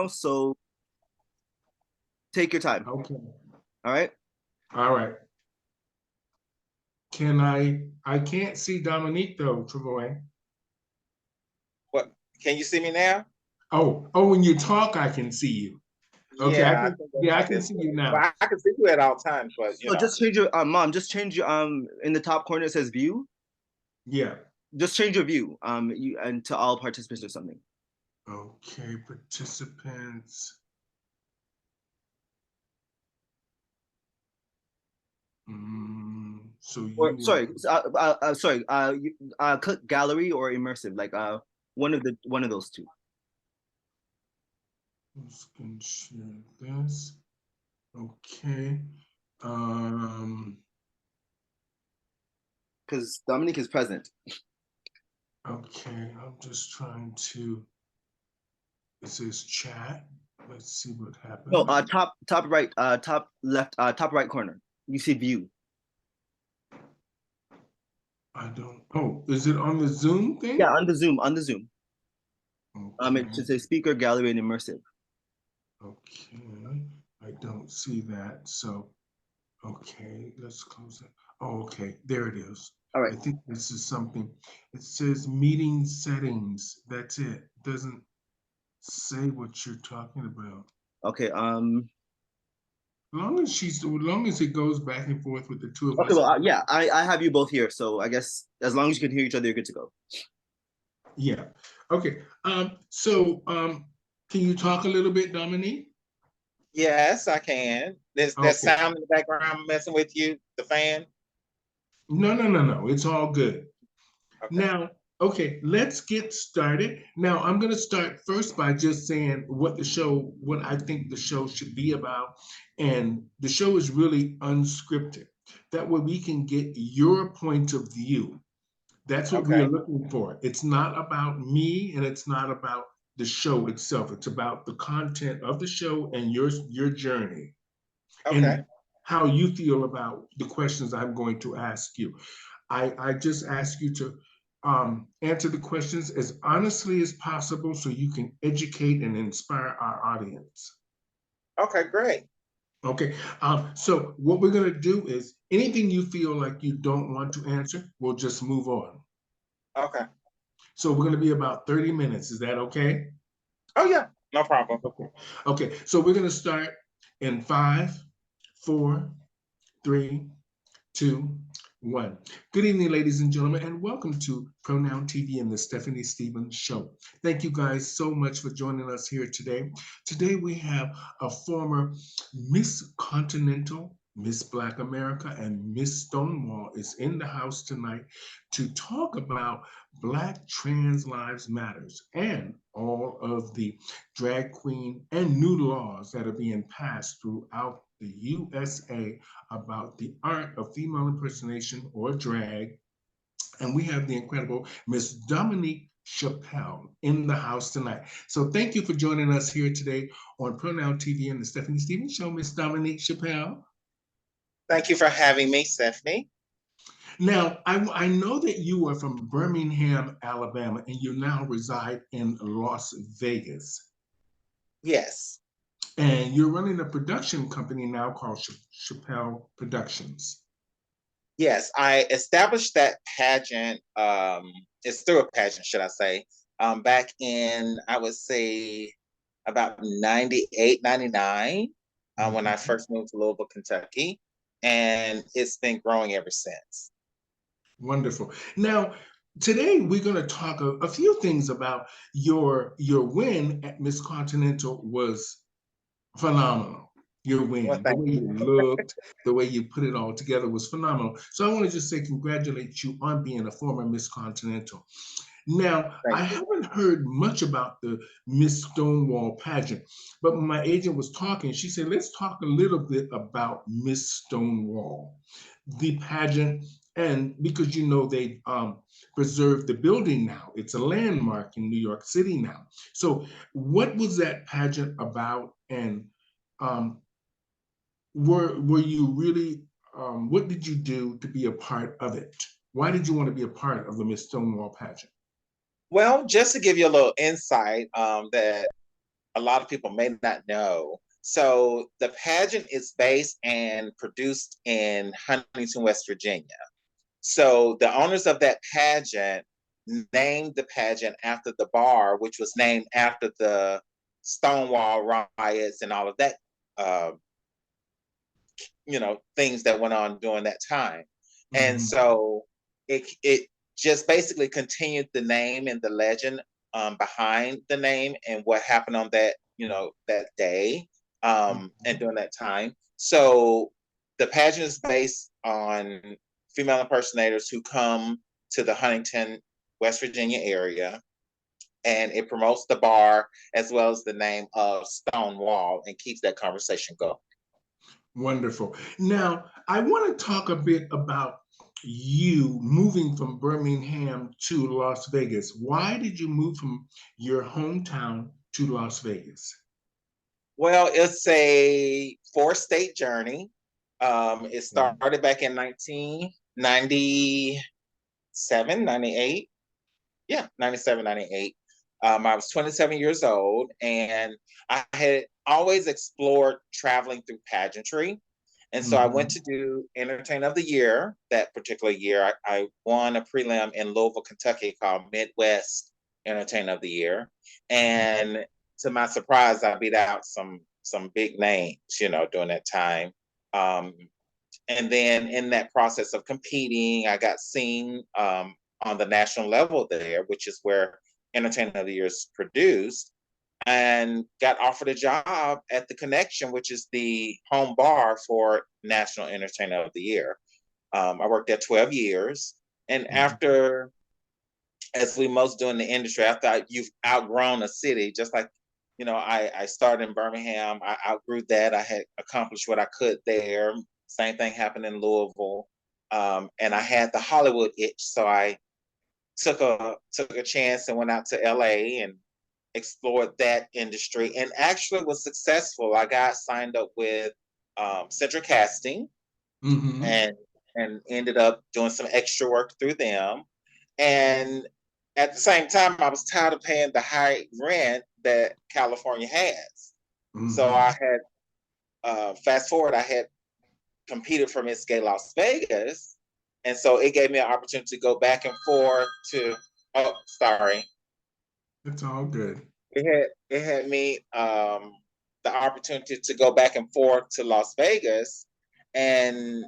so take your time. Okay. All right. All right. I can't see Dominique though, Travoy. What? Can you see me now? Oh, when you talk, I can see you. Okay, Yeah, I think I that's can this see way. you now. But I can see you at all times, but So just change your mom. Just change your in the top corner it says view. Yeah. Just change your view you and to all participants or something. Okay, participants. So Or you sorry, sorry. Click gallery or immersive, like one of those two. can share this. Okay. Because Dominique is present. Okay, I'm just trying to. It says chat. Let's see what happens. No, top right, top left, top right corner. You see view. I don't. Oh, is it on the Zoom thing? Yeah, on the Zoom. Okay. It should say speaker, gallery, and immersive. Okay, I don't see that. So, okay, let's close it. Oh, okay, there it is. All right. I think this is something. It says meeting settings. That's it. Doesn't say what you're talking about. Okay. As long as it goes back and forth with the two of Okay. us. Well, yeah, I have you both here, so I guess as long as you can hear each other, you're good to go. Yeah. Okay. Can you talk a little bit, Dominique? Yes, I can. There's that sound in the background messing with you, the fan? No. It's all good. Okay. Now, okay, let's get started. Now, I'm going to start first by just saying what I think the show should be about. And the show is really unscripted. That way we can get your point of view. That's what we are looking for. It's not about me and it's not about the show itself. It's about the content of the show and your journey. Okay. And how you feel about the questions I'm going to ask you. I just ask you to answer the questions as honestly as possible so you can educate and inspire our audience. Okay, great. Okay, so what we're going to do is anything you feel like you don't want to answer, we'll just move on. Okay. So we're going to be about 30 minutes. Is that okay? Oh, yeah, no problem. Okay, so we're going to start in 5, 4, 3, 2, 1. Good evening, ladies and gentlemen, and welcome to Pronoun TV and the Stephanie Stevens Show. Thank you guys so much for joining us here today. Today we have a former Miss Continental, Miss Black America, and Miss Stonewall is in the house tonight to talk about Black Trans Lives Matters and all of the drag queen and new laws that are being passed throughout the USA about the art of female impersonation or drag. And we have the incredible Miss Domanique Shappelle in the house tonight. So thank you for joining us here today on Pronoun TV and the Stephanie Stevens Show, Miss Domanique Shappelle. Thank you for having me, Stephanie. Now, I know that you are from Birmingham, Alabama, and you now reside in Las Vegas. Yes. And you're running a production company now called Shappelle Productions. Yes, I established that pageant. It's through a pageant, should I say, back in, I would say, about 98, 99, when I first moved to Louisville, Kentucky. And it's been growing ever since. Wonderful. Now, today we're going to talk a few things about your win at Miss Continental was phenomenal. Your win, the way you looked, the way you put it all together was phenomenal. So I want to just say congratulate you on being a former Miss Continental. Now, I haven't heard much about the Miss Stonewall pageant, but when my agent was talking, she said, let's talk a little bit about Miss Stonewall, the pageant, and because you know they preserved the building now. It's a landmark in New York City now. So what was that pageant about, and were you really, what did you do to be a part of it? Why did you want to be a part of the Miss Stonewall pageant? Well, just to give you a little insight, that a lot of people may not know. So the pageant is based and produced in Huntington, West Virginia. So the owners of that pageant named the pageant after the bar, which was named after the Stonewall riots and all of that, uh, things that went on during that time. And so it just basically continued the name and the legend behind the name and what happened on that, that day and during that time. So the pageant is based on female impersonators who come to the Huntington, West Virginia area, and it promotes the bar as well as the name of Stonewall and keeps that conversation going. Wonderful. Now, I want to talk a bit about you moving from Birmingham to Las Vegas. Why did you move from your hometown to Las Vegas? Well, it's a 4-state journey. It started back in 1997, 98. Yeah, 97, 98. I was 27 years old, and I had always explored traveling through pageantry. And so I went to do Entertainer of the Year that particular year. I won a prelim in Louisville, Kentucky called Midwest Entertainer of the Year. And to my surprise, I beat out some big names, during that time. And then in that process of competing, I got seen on the national level there, which is where Entertainer of the Year is produced, and got offered a job at the Connection, which is the home bar for National Entertainer of the Year. I worked there 12 years. And after, as we most do in the industry, after you've outgrown a city, just like, I started in Birmingham, I outgrew that. I had accomplished what I could there. Same thing happened in Louisville. And I had the Hollywood itch. So I took a chance and went out to LA and explored that industry and actually was successful. I got signed up with Central Casting and ended up doing some extra work through them. And at the same time, I was tired of paying the high rent that California has. So I had, fast forward, I had competed for Miss Gay Las Vegas. And so it gave me an opportunity to go back and forth to, It's all good. It had me the opportunity to go back and forth to Las Vegas, and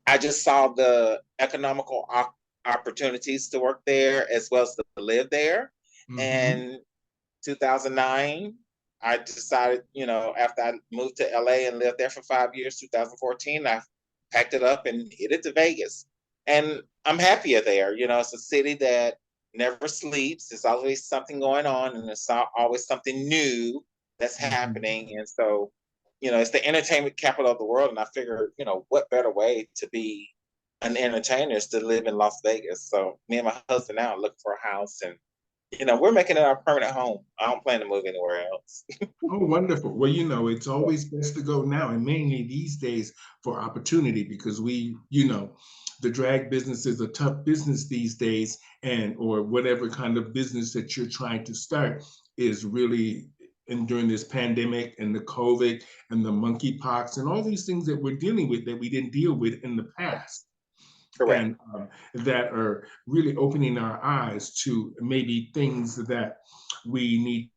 I just saw the economical opportunities to work there as well as to live there. And 2009, I decided, after I moved to LA and lived there for 5 years, 2014, I packed it up and headed to Vegas. And I'm happier there. It's a city that never sleeps. There's always something going on, and there's always something new that's happening. And so, it's the entertainment capital of the world. And I figure, what better way to be an entertainer is to live in Las Vegas. So me and my husband now are looking for a house, and we're making it our permanent home. I don't plan to move anywhere else. Oh, wonderful. Well, it's always best to go now, and mainly these days for opportunity, because the drag business is a tough business these days, or whatever kind of business that you're trying to start is really, and during this pandemic and the COVID and the monkeypox and all these things that we're dealing with that we didn't deal with in the past. Correct. And that are really opening our eyes to maybe things that we need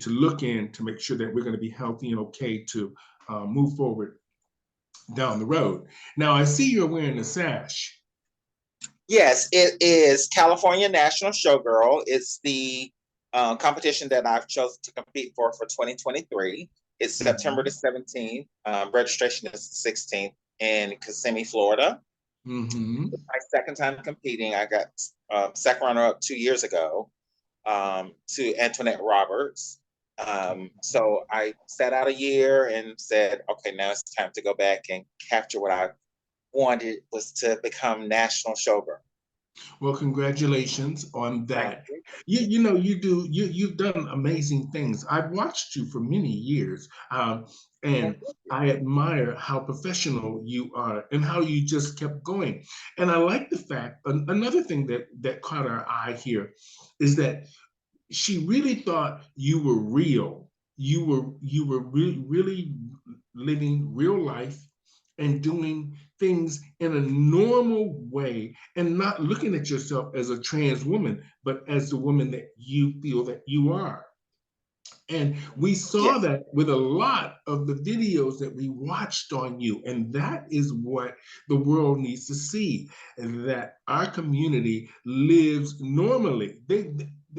to look in to make sure that we're going to be healthy and okay to move forward down the road. Now, I see you're wearing a sash. Yes, it is California National Showgirl. It's the competition that I've chosen to compete for 2023. It's September the 17th. Registration is the 16th in Kissimmee, Florida. It's my second time competing. I got second runner-up 2 years ago to Antoinette Roberts. So I sat out a year and said, okay, now it's time to go back and capture what I wanted, was to become national showgirl. Well, congratulations on that. You've done amazing things. I've watched you for many years, and I admire how professional you are and how you just kept going. And I like the fact, another thing that caught our eye here is that she really thought you were real you were really living real life and doing things in a normal way and not looking at yourself as a trans woman, but as the woman that you feel that you are. And we saw Yes. that with a lot of the videos that we watched on you. And that is what the world needs to see, that our community lives normally.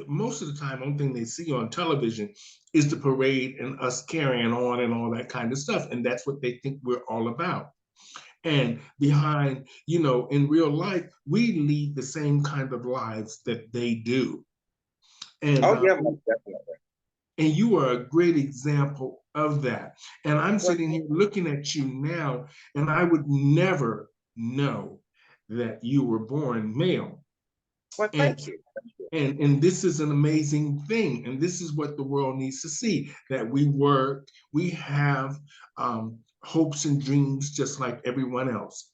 Most of the time, one thing they see on television is the parade and us carrying on and all that kind of stuff. And that's what they think we're all about. And behind, in real life, we lead the same kind of lives that they do. And Oh yeah, most definitely. and you are a great example of that. And I'm Well, sitting here looking at you now, and I would never know that you were born male. well, And thank you. Thank you. and this is an amazing thing. And this is what the world needs to see, that we work, we have hopes and dreams just like everyone else.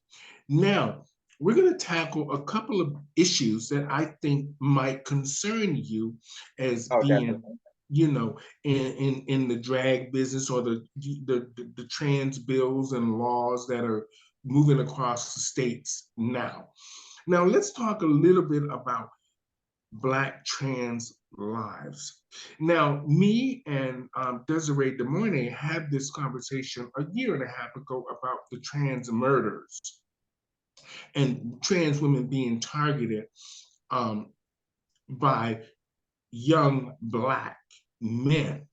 Now, we're going to tackle a couple of issues that I think might concern you as Oh, being, definitely. in the drag business, or the trans bills and laws that are moving across the states now. Now, let's talk a little bit about Black trans lives. Now, me and Desiree DeMornay had this conversation a year and a half ago about the trans murders and trans women being targeted um, by young Black men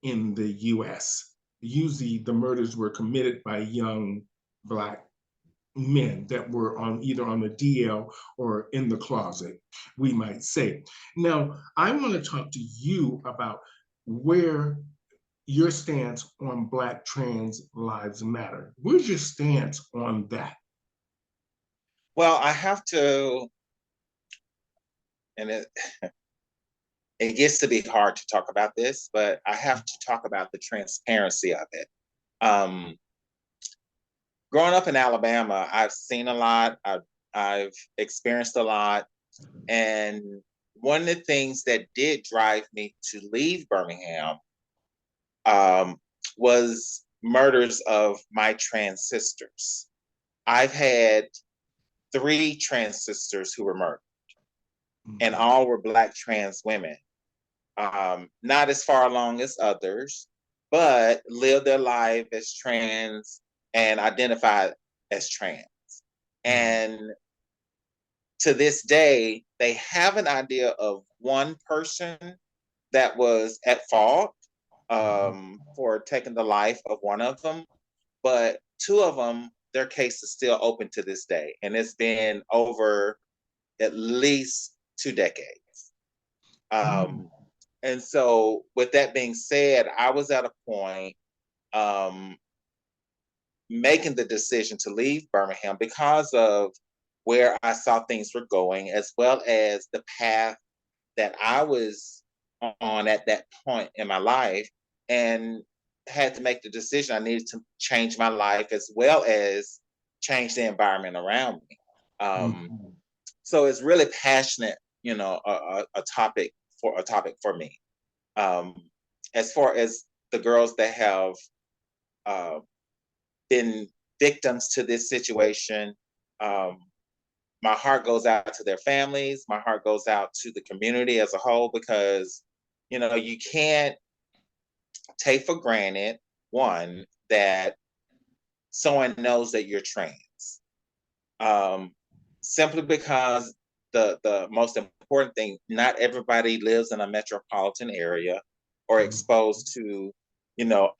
in the US. Usually the murders were committed by young Black men that were on either on the DL or in the closet, we might say. Now, I want to talk to you about where your stance on Black trans lives matter. Where's your stance on that? Well, I have to, and it gets to be hard to talk about this, but I have to talk about the transparency of it. Um, Growing up in Alabama, I've seen a lot. I've experienced a lot, and one of the things that did drive me to leave Birmingham um, was murders of my trans sisters. I've had three trans sisters who were murdered, and Mhm. all were Black trans women. Not as far along as others, but lived their life as trans and identified as trans. Mhm. And to this day, they have an idea of one person that was at fault for taking the life of one of them, but two of them, their case is still open to this day, and it's been over at least 2 decades. Mhm. Um, and so, with that being said, I was at a point um, making the decision to leave Birmingham because of where I saw things were going, as well as the path that I was on at that point in my life, and had to make the decision I needed to change my life as well as change the environment around me. Mhm. So it's really passionate, a topic for me. Um, as far as the girls that have uh, been victims to this situation, um, my heart goes out to their families. My heart goes out to the community as a whole, because you can't take for granted, one, that someone knows that you're trans, um, simply because the most important thing, not everybody lives in a metropolitan area or exposed to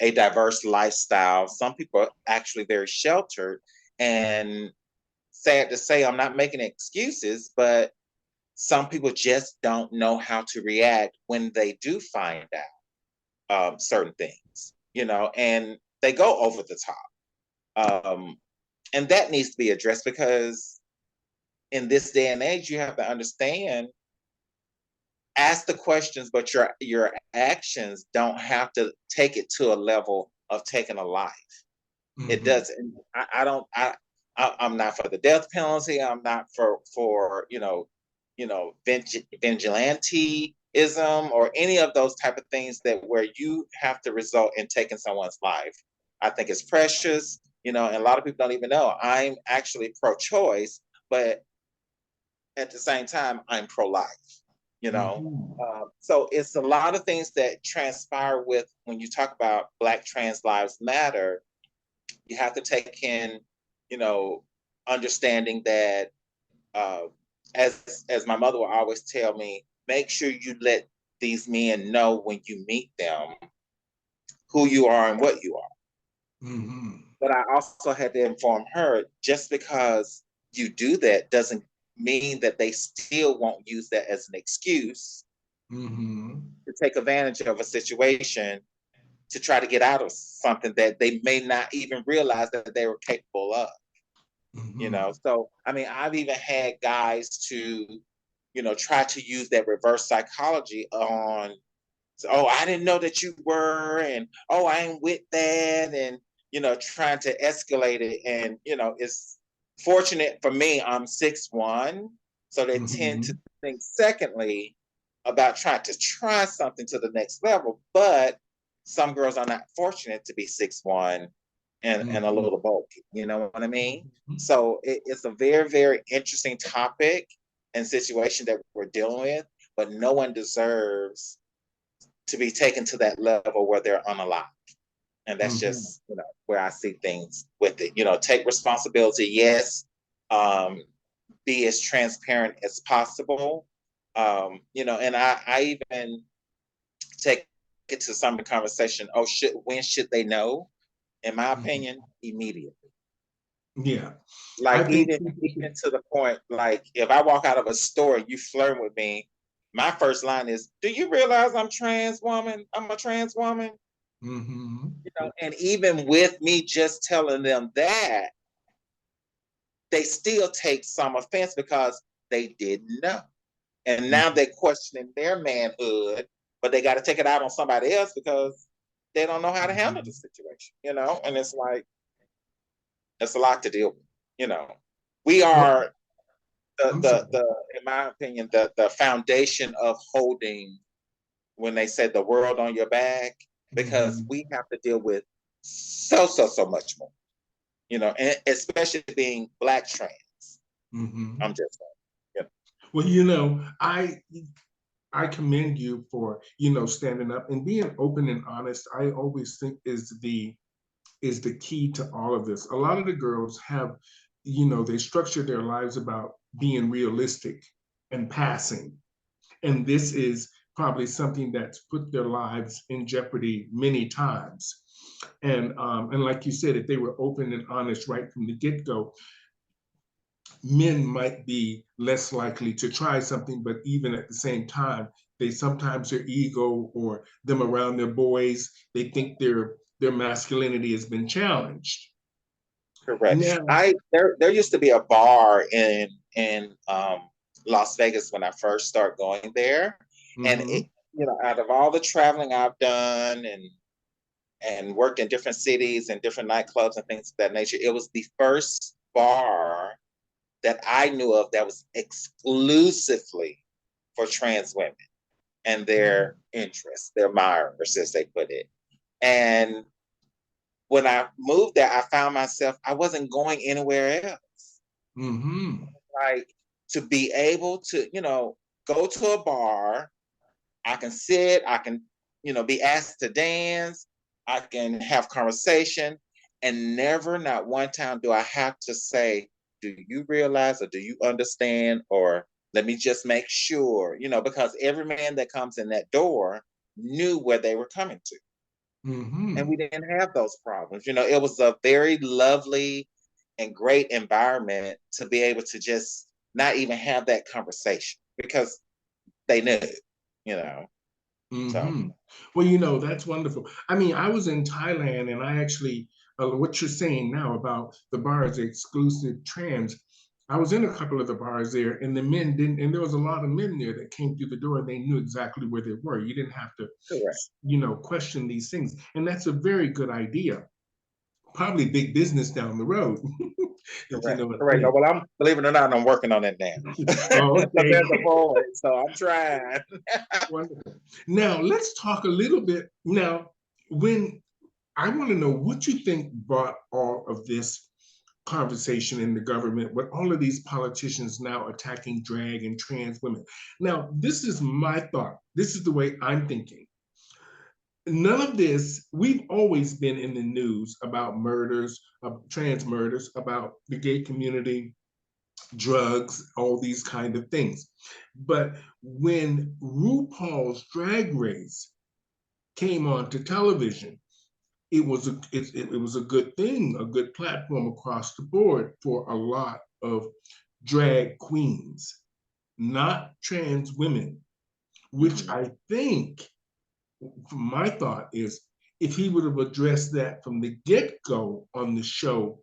a diverse lifestyle. Some people are actually very sheltered, and sad to say, I'm not making excuses, but some people just don't know how to react when they do find out certain things, and they go over the top. And that needs to be addressed, because in this day and age, you have to understand, ask the questions, but your actions don't have to take it to a level of taking a life. It Mhm. doesn't. I don't. I'm not for the death penalty. I'm not for vigilante or any of those type of things that where you have to result in taking someone's life. I think it's precious, and a lot of people don't even know I'm actually pro-choice, but at the same time, I'm pro-life, so it's a lot of things that transpire with when you talk about Black trans lives matter. You have to take in, understanding that, as my mother will always tell me, make sure you let these men know when you meet them who you are and what you are. Mm-hmm. But I also had to inform her, just because you do that doesn't mean that they still won't use that as an excuse to take advantage of a situation to try to get out of something that they may not even realize that they were capable of. So I mean, I've even had guys to try to use that reverse psychology on, oh, I didn't know that you were, and oh, I ain't with that, and trying to escalate it. And it's fortunate for me, I'm 6'1", so they tend to think secondly about trying to try something to the next level. But some girls are not fortunate to be 6'1" and a little bulky, you know what I mean? So it's a very, very interesting topic and situation that we're dealing with, but no one deserves to be taken to that level where they're unalive. And that's just, where I see things with it. Take responsibility, yes. Be as transparent as possible. And I even take it to some of the conversation, when should they know? In my opinion, immediately. Yeah. Like even to the point, like if I walk out of a store and you flirt with me, my first line is, do you realize I'm a trans woman? And even with me just telling them that, they still take some offense because they didn't know. And now they're questioning their manhood, but they got to take it out on somebody else because they don't know how to handle the situation, and it's like, it's a lot to deal with, We are in my opinion, the foundation of holding, when they say the world on your back, because we have to deal with so much more, and especially being Black trans. I'm just saying. Well, I commend you for, standing up and being open and honest. I always think is the key to all of this. A lot of the girls have, they structure their lives about being realistic and passing. And this is probably something that's put their lives in jeopardy many times. And like you said, if they were open and honest right from the get-go, men might be less likely to try something, but even at the same time, they sometimes their ego or them around their boys, they think their masculinity has been challenged. Correct. Now, there used to be a bar in Las Vegas when I first started going there, and it, out of all the traveling I've done and worked in different cities and different nightclubs and things of that nature, it was the first bar that I knew of that was exclusively for trans women and their interests, their admirers, as they put it. And when I moved there, I found myself, I wasn't going anywhere else. Like, to be able to, go to a bar, I can sit, I can, be asked to dance, I can have conversation, and never, not one time do I have to say, do you realize or do you understand, or let me just make sure, because every man that comes in that door knew where they were coming to. And we didn't have those problems. It was a very lovely and great environment to be able to just not even have that conversation because they knew, So. Well, that's wonderful. I mean, I was in Thailand and I actually, what you're saying now about the bars exclusive trans, I was in a couple of the bars there and the men didn't, and there was a lot of men there that came through the door and they knew exactly where they were. You didn't have to, Correct. question these things. And that's a very good idea probably big business down the road. If you Correct. know what I Correct. mean. Well, I'm believe it or not, I'm working on it now. Oh, So okay. there's a void. So I'm trying. Wonderful. Now let's talk a little bit. Now, when I want to know what you think brought all of this conversation in the government with all of these politicians now attacking drag and trans women. Now, this is my thought. This is the way I'm thinking. None of this, we've always been in the news about murders, trans murders, about the gay community, drugs, all these kind of things. But when RuPaul's Drag Race came onto television, it was a good thing, a good platform across the board for a lot of drag queens, not trans women, which I think, my thought is, if he would have addressed that from the get-go on the show,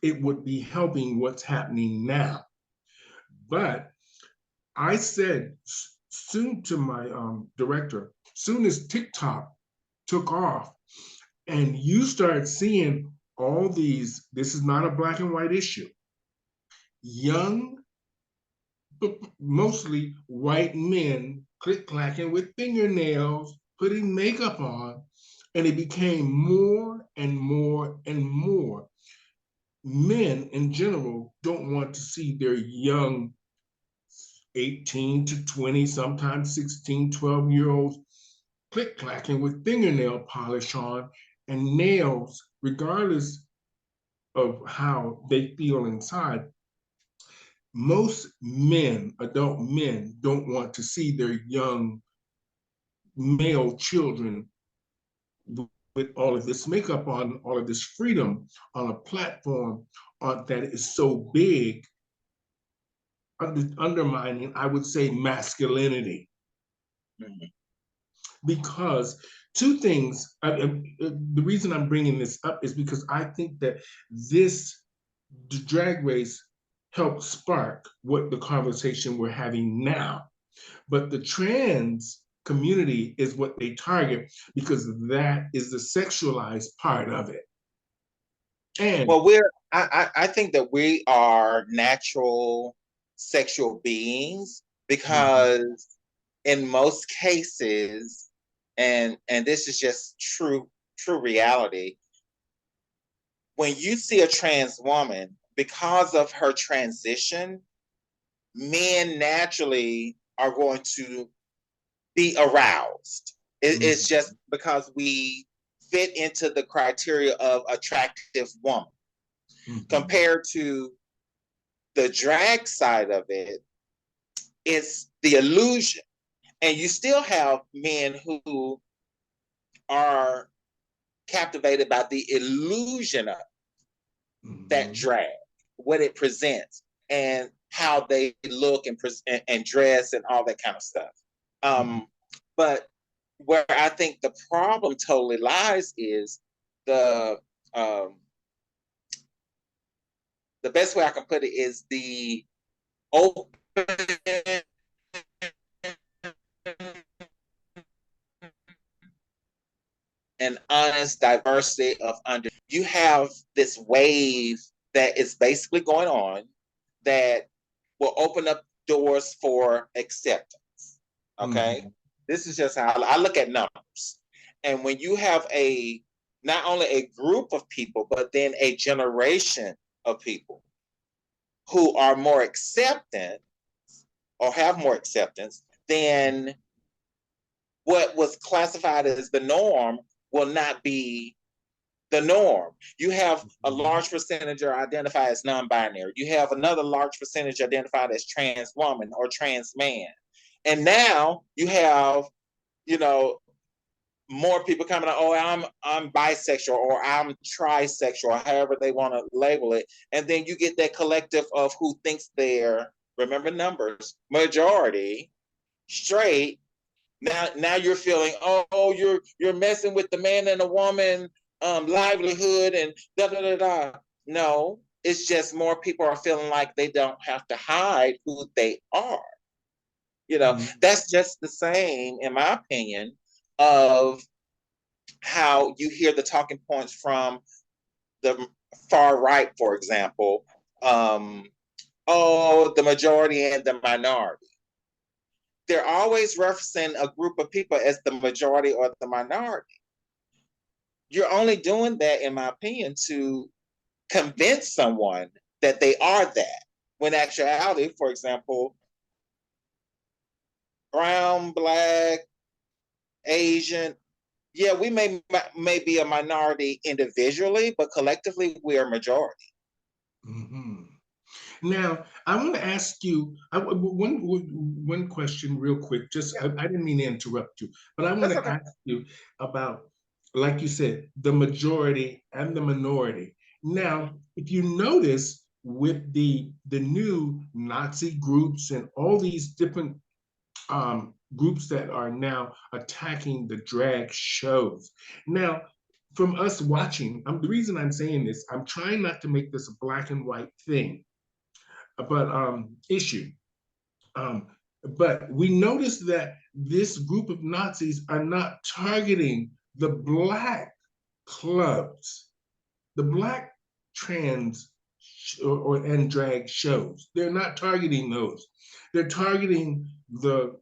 it would be helping what's happening now. But I said soon to my director, soon as TikTok took off, and you start seeing all these, this is not a black and white issue, young, but mostly white men click-clacking with fingernails, putting makeup on, and it became more and more and more. Men in general don't want to see their young 18 to 20, sometimes 16, 12-year-olds click-clacking with fingernail polish on and nails, regardless of how they feel inside. Most men, adult men, don't want to see their young male children with all of this makeup on, all of this freedom on a platform that is so big, undermining, I would say, masculinity. Mm-hmm. Because two things, the reason I'm bringing this up is because I think that the Drag Race helped spark what the conversation we're having now. But the trans community is what they target because that is the sexualized part of it. And well, I think that we are natural sexual beings because in most cases, and this is just true reality, when you see a trans woman, because of her transition, men naturally are going to be aroused. It's just because we fit into the criteria of attractive woman. Compared to the drag side of it, it's the illusion. And you still have men who are captivated by the illusion of that drag, what it presents, and how they look and dress and all that kind of stuff. But where I think the problem totally lies is the best way I can put it is the open and honest diversity of you have this wave that is basically going on that will open up doors for acceptance. Okay. This is just how I look at numbers. And when you have not only a group of people, but then a generation of people who are more acceptant or have more acceptance, then what was classified as the norm will not be the norm. You have a large percentage are identified as non-binary. You have another large percentage identified as trans woman or trans man. And now you have, more people coming out, oh, I'm bisexual or I'm trisexual, or however they want to label it. And then you get that collective of who thinks they're, remember numbers, majority, straight. Now you're feeling, oh, you're messing with the man and the woman livelihood and da da da da. No, it's just more people are feeling like they don't have to hide who they are. That's just the same, in my opinion, of how you hear the talking points from the far right, for example, oh, the majority and the minority. They're always referencing a group of people as the majority or the minority. You're only doing that, in my opinion, to convince someone that they are that. When actuality, for example, brown, black, Asian, yeah, we may be a minority individually, but collectively we are majority. Mm-hmm. Now, I want to ask you one question real quick. Just, Yeah, I didn't mean to interrupt you, but I want that's to okay. ask you about, like you said, the majority and the minority. Now, if you notice with the new Nazi groups and all these different groups that are now attacking the drag shows. Now, from us watching, the reason I'm saying this, I'm trying not to make this a black and white thing, but issue. Um, but we noticed that this group of Nazis are not targeting the black clubs, the black trans and drag shows. They're not targeting those. They're targeting the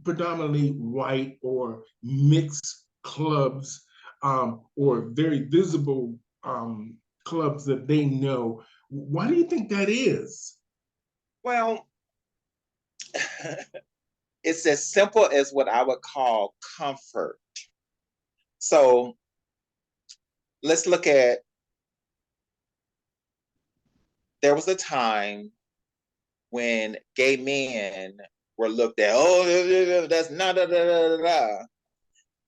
predominantly white or mixed clubs, or very visible clubs that they know. Why do you think that is? Well, it's as simple as what I would call comfort. So let's look at, there was a time when gay men were looked at, oh, that's not da, da, da, da, da.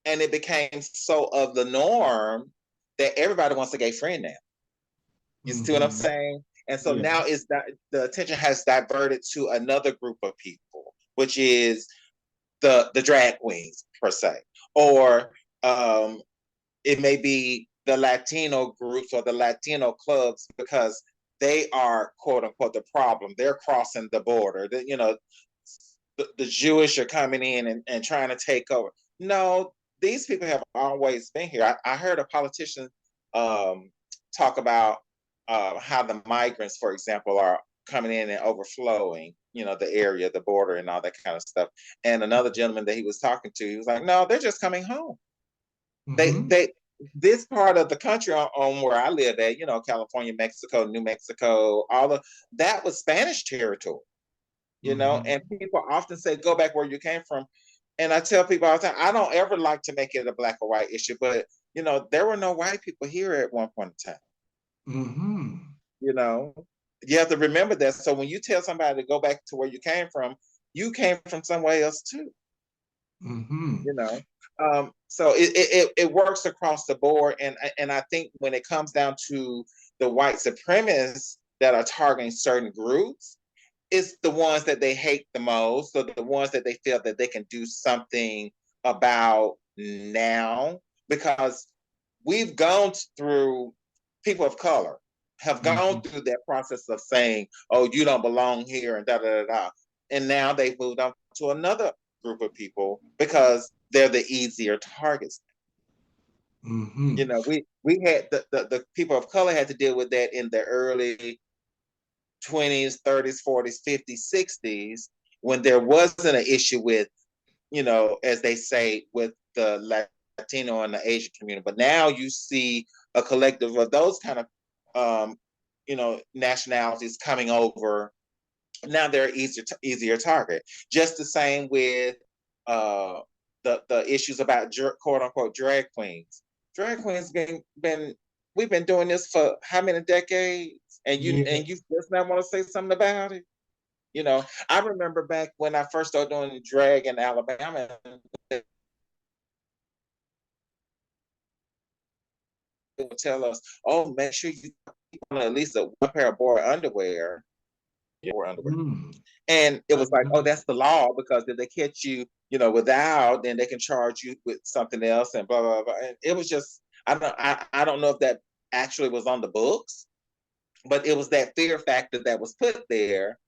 And it became so of the norm that everybody wants a gay friend now. You see what I'm saying? And so Yeah. now is that the attention has diverted to another group of people, which is the drag queens per se, or it may be the Latino groups or the Latino clubs, because they are quote unquote the problem. They're crossing the border. The Jewish are coming in and trying to take over. No, these people have always been here. I heard a politician talk about how the migrants, for example, are coming in and overflowing, the area, the border, and all that kind of stuff. And another gentleman that he was talking to, he was like, "No, they're just coming home. Mm-hmm. They this part of the country on where I live at, California, Mexico, New Mexico, all of that was Spanish territory." Mm-hmm. And people often say, go back where you came from. And I tell people all the time, I don't ever like to make it a black or white issue, but there were no white people here at one point in time. Mm-hmm. You have to remember that. So when you tell somebody to go back to where you came from somewhere else too. Mm-hmm. So it works across the board. And I think when it comes down to the white supremacists that are targeting certain groups, it's the ones that they hate the most, or the ones that they feel that they can do something about now, because we've gone through, people of color have Mm-hmm. gone through that process of saying, oh, you don't belong here, and da da da da. And now they've moved on to another group of people because they're the easier targets. Mm-hmm. We had the people of color had to deal with that in the early 20s, 30s, 40s, 50s, 60s, when there wasn't an issue with, as they say, with the Latino and the Asian community. But now you see a collective of those kind of, nationalities coming over. Now they're easier target. Just the same with the issues about quote unquote drag queens. Drag queens been we've been doing this for how many decades? And you Yeah. just not want to say something about it. I remember back when I first started doing drag in Alabama, they would tell us, "Oh, make sure you put on at least one pair of boy underwear." Mm. And it I was like, "Oh, know. that's the law, because if they catch you, without, then they can charge you with something else," and blah blah blah. And it was just, I don't know if that actually was on the books, but it was that fear factor that was put there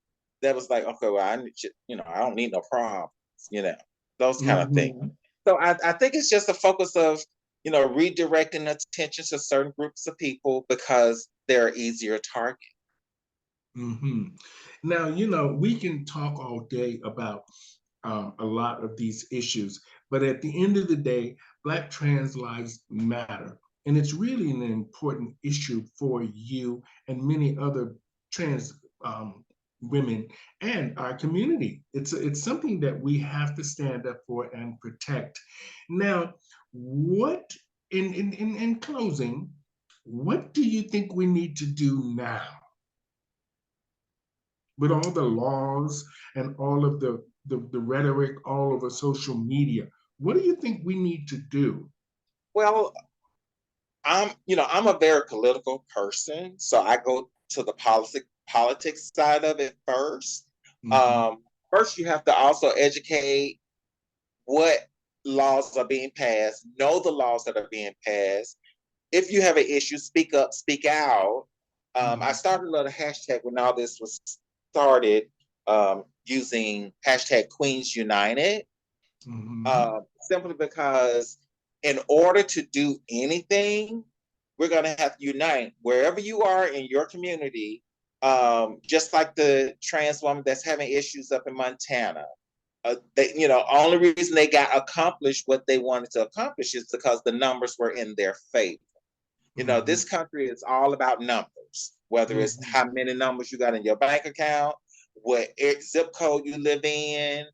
that was like, okay, well, I need I don't need no problems, those kind of things. Mm-hmm. So I think it's just a focus of redirecting attention to certain groups of people because they're easier target. Hmm. Now, we can talk all day about a lot of these issues, but at the end of the day, Black trans lives matter. And it's really an important issue for you and many other trans women and our community. It's something that we have to stand up for and protect. Now, what in closing, what do you think we need to do now with all the laws and all of the rhetoric all over social media? What do you think we need to do? Well, I'm a very political person, so I go to the politics side of it first. Mhm. Um, First, you have to also educate what laws are being passed, know the laws that are being passed. If you have an issue, speak up, speak out. I Mhm. started a little hashtag when all this was started, using hashtag Queens United, Mhm. simply because in order to do anything, we're going to have to unite wherever you are in your community. Just like the trans woman that's having issues up in Montana. Only reason they got accomplished what they wanted to accomplish is because the numbers were in their favor. This Mhm. country is all about numbers, whether it's Mhm. how many numbers you got in your bank account, what zip code you live in,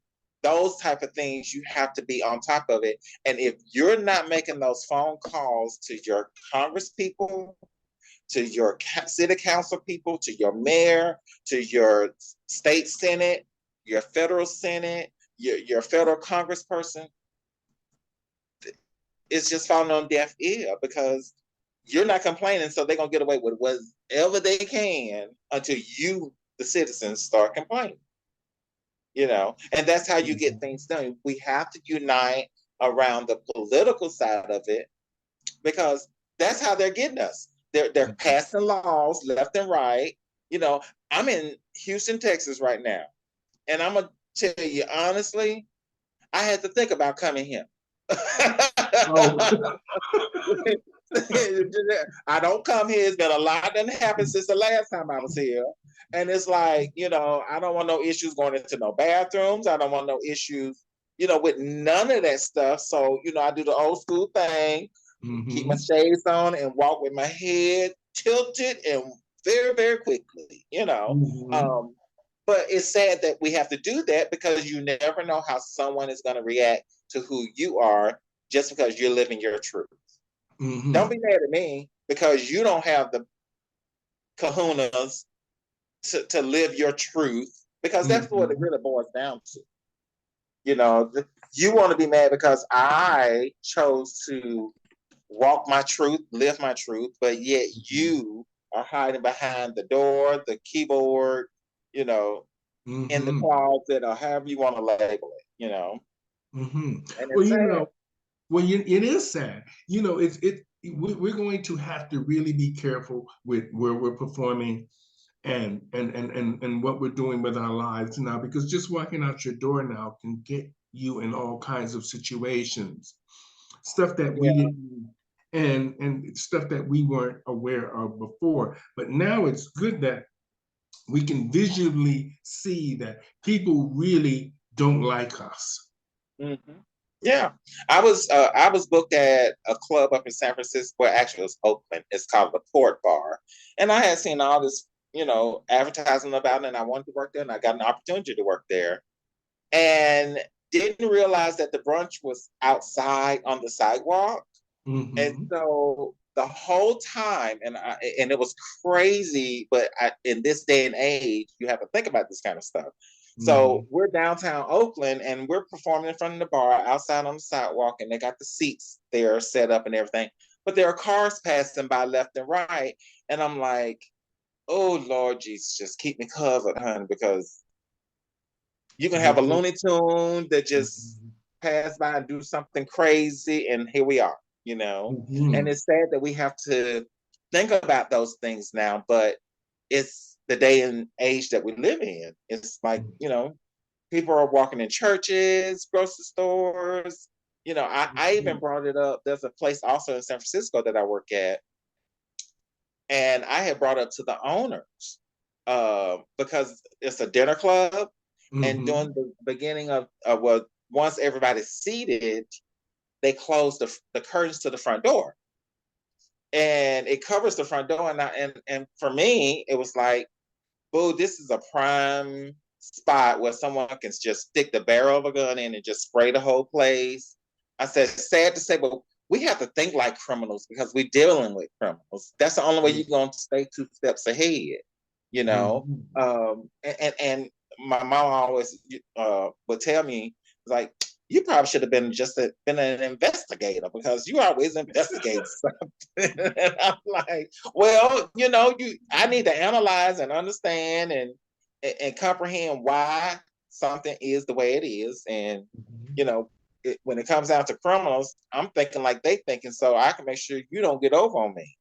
those type of things. You have to be on top of it. And if you're not making those phone calls to your Congress people, to your city council people, to your mayor, to your state senate, your federal senate, your federal congressperson, it's just falling on deaf ear because you're not complaining, so they're gonna get away with whatever they can until you, the citizens, start complaining. And that's how you get things done. We have to unite around the political side of it because that's how they're getting us. They're Mhm. passing laws left and right. You know, I'm in Houston, Texas right now, and I'm gonna tell you honestly, I had to think about coming here. Oh. I don't come here. It's been a lot that happened since the last time I was here. And it's like, I don't want no issues going into no bathrooms. I don't want no issues, with none of that stuff. So, I do the old school thing, keep my Mhm. shades on and walk with my head tilted and very, very quickly. Mhm. Um, but it's sad that we have to do that because you never know how someone is going to react to who you are just because you're living your truth. Don't Mhm. be mad at me because you don't have the kahunas to live your truth because that's what it Mhm. really boils down to. You know, you want to be mad because I chose to walk my truth, live my truth, but yet Mhm. you are hiding behind the door, the keyboard, you know, in the Mhm. closet or however you want to label it. Mhm. And Well, it's sad. it is sad. We're going to have to really be careful with where we're performing and what we're doing with our lives now, because just walking out your door now can get you in all kinds of situations, stuff that we Yeah. didn't and stuff that we weren't aware of before. But now it's good that we can visually see that people really don't like us. Mm-hmm. Yeah, I was booked at a club up in San Francisco. Well, actually, it was Oakland. It's called the Port Bar, and I had seen all this, advertising about it, and I wanted to work there, and I got an opportunity to work there, and didn't realize that the brunch was outside on the sidewalk, and Mm-hmm. so the whole time, and it was crazy. But in this day and age, you have to think about this kind of stuff. Mm-hmm. So we're downtown Oakland, and we're performing in front of the bar outside on the sidewalk, and they got the seats there set up and everything. But there are cars passing by left and right, and I'm like, "Oh Lord Jesus, just keep me covered, honey, because you can have a Looney Tune that just pass by and do something crazy, and here we are. And Mm-hmm. it's sad that we have to think about those things now, but it's the day and age that we live in. It's like, people are walking in churches, grocery stores, I even brought it up. There's a place also in San Francisco that I work at, and I had brought up to the owners because it's a dinner club, and during the beginning of well, once everybody's seated, they close the curtains to the front door, and it covers the front door. And for me, it was like, boo, this is a prime spot where someone can just stick the barrel of a gun in and just spray the whole place. I said, sad to say, but we have to think like criminals because we're dealing with criminals. That's the only way you're going to stay 2 steps ahead, you know. And my mom always would tell me, like, you probably should have been been an investigator because you always investigate something. And I'm like, well, I need to analyze and understand and comprehend why something is the way it is. And when it comes down to criminals, I'm thinking like they thinking, so I can make sure you don't get over on me.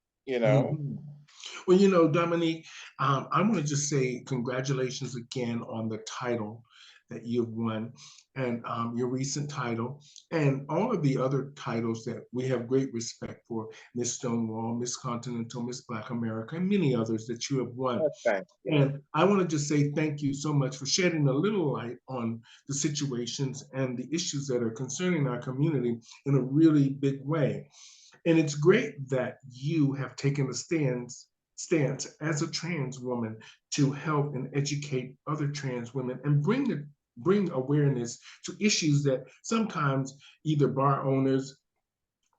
Well, Dominique, I want to just say congratulations again on the title that you've won, and your recent title, and all of the other titles that we have great respect for, Miss Stonewall, Miss Continental, Miss Black America, and many others that you have won. Okay. And I want to just say thank you so much for shedding a little light on the situations and the issues that are concerning our community in a really big way. And it's great that you have taken a stance as a trans woman to help and educate other trans women and bring awareness to issues that sometimes either bar owners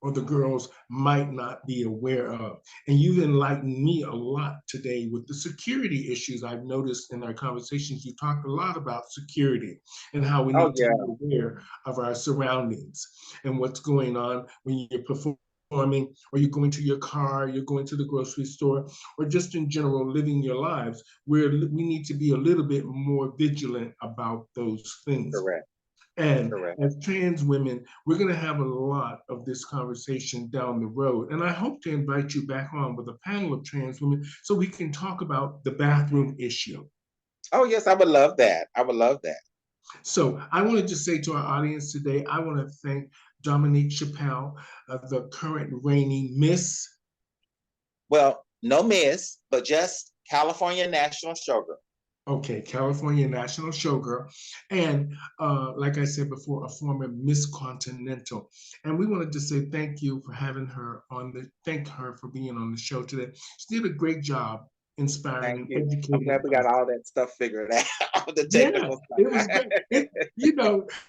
or the girls might not be aware of. And you've enlightened me a lot today with the security issues. I've noticed in our conversations, you talked a lot about security and how we need to be aware of our surroundings and what's going on when you're performing, or you're going to your car, you're going to the grocery store, or just in general living your lives, where we need to be a little bit more vigilant about those things. Correct. And as trans women, we're going to have a lot of this conversation down the road. And I hope to invite you back on with a panel of trans women so we can talk about the bathroom issue. Oh, yes, I would love that. I would love that. So I want to just say to our audience today, I want to thank Domanique Shappelle, the current reigning Miss. Well, no Miss, but just California National Showgirl. Okay, California National Showgirl. And like I said before, a former Miss Continental. And we wanted to say thank you for having her thank her for being on the show today. She did a great job inspiring and educating. I'm glad we got all that stuff figured out. The technical side. It was great.